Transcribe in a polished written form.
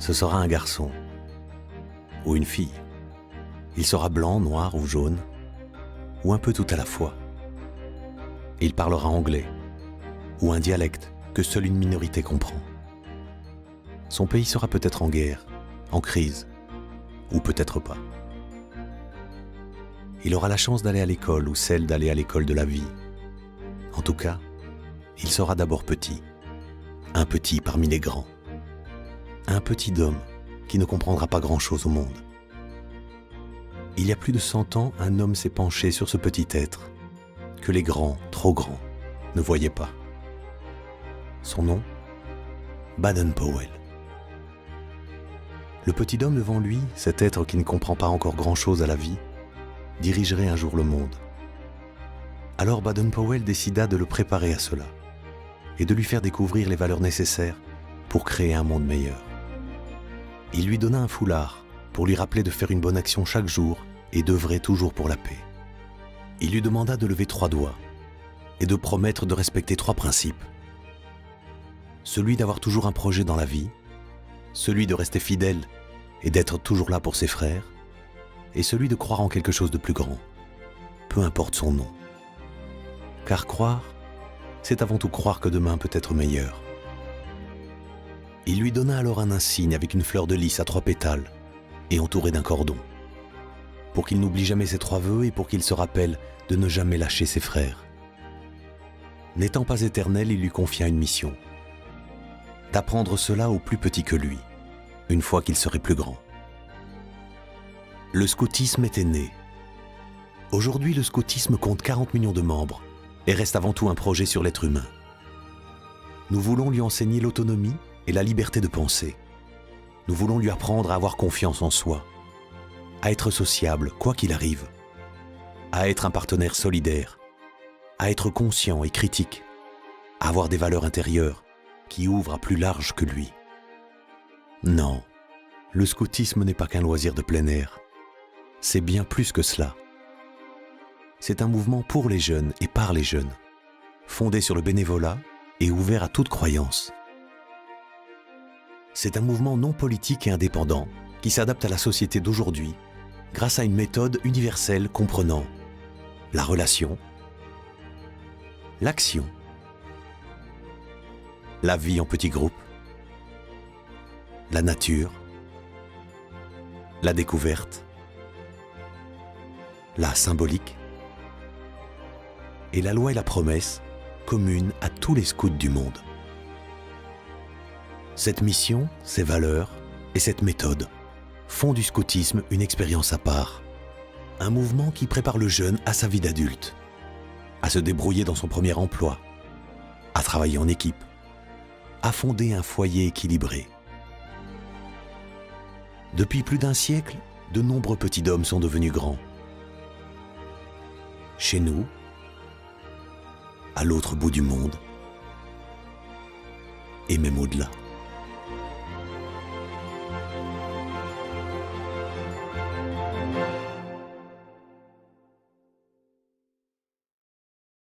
ce sera un garçon ou une fille. Il sera blanc, noir ou jaune, ou un peu tout à la fois. Il parlera anglais ou un dialecte que seule une minorité comprend. Son pays sera peut-être en guerre, en crise, ou peut-être pas. Il aura la chance d'aller à l'école ou celle d'aller à l'école de la vie. En tout cas, il sera d'abord petit, un petit parmi les grands. Un petit homme qui ne comprendra pas grand-chose au monde. Il y a plus de 100 ans, un homme s'est penché sur ce petit être que les grands, trop grands, ne voyaient pas. Son nom ? Baden-Powell. Le petit homme devant lui, cet être qui ne comprend pas encore grand-chose à la vie, dirigerait un jour le monde. Alors Baden-Powell décida de le préparer à cela et de lui faire découvrir les valeurs nécessaires pour créer un monde meilleur. Il lui donna un foulard pour lui rappeler de faire une bonne action chaque jour et d'œuvrer toujours pour la paix. Il lui demanda de lever 3 doigts et de promettre de respecter 3 principes. Celui d'avoir toujours un projet dans la vie, celui de rester fidèle et d'être toujours là pour ses frères, et celui de croire en quelque chose de plus grand, peu importe son nom. Car croire, c'est avant tout croire que demain peut être meilleur. Il lui donna alors un insigne avec une fleur de lys à 3 pétales et entouré d'un cordon, pour qu'il n'oublie jamais ses 3 vœux et pour qu'il se rappelle de ne jamais lâcher ses frères. N'étant pas éternel, il lui confia une mission, d'apprendre cela aux plus petits que lui, une fois qu'il serait plus grand. Le scoutisme était né. Aujourd'hui, le scoutisme compte 40 millions de membres et reste avant tout un projet sur l'être humain. Nous voulons lui enseigner l'autonomie et la liberté de penser. Nous voulons lui apprendre à avoir confiance en soi, à être sociable, quoi qu'il arrive, à être un partenaire solidaire, à être conscient et critique, à avoir des valeurs intérieures qui ouvrent à plus large que lui. Non, le scoutisme n'est pas qu'un loisir de plein air. C'est bien plus que cela. C'est un mouvement pour les jeunes et par les jeunes, fondé sur le bénévolat et ouvert à toute croyance. C'est un mouvement non politique et indépendant qui s'adapte à la société d'aujourd'hui grâce à une méthode universelle comprenant la relation, l'action, la vie en petits groupes, la nature, la découverte, la symbolique et la loi et la promesse communes à tous les scouts du monde. Cette mission, ces valeurs et cette méthode font du scoutisme une expérience à part, un mouvement qui prépare le jeune à sa vie d'adulte, à se débrouiller dans son premier emploi, à travailler en équipe, à fonder un foyer équilibré. Depuis plus d'un siècle, de nombreux petits hommes sont devenus grands. Chez nous, à l'autre bout du monde, et même au-delà.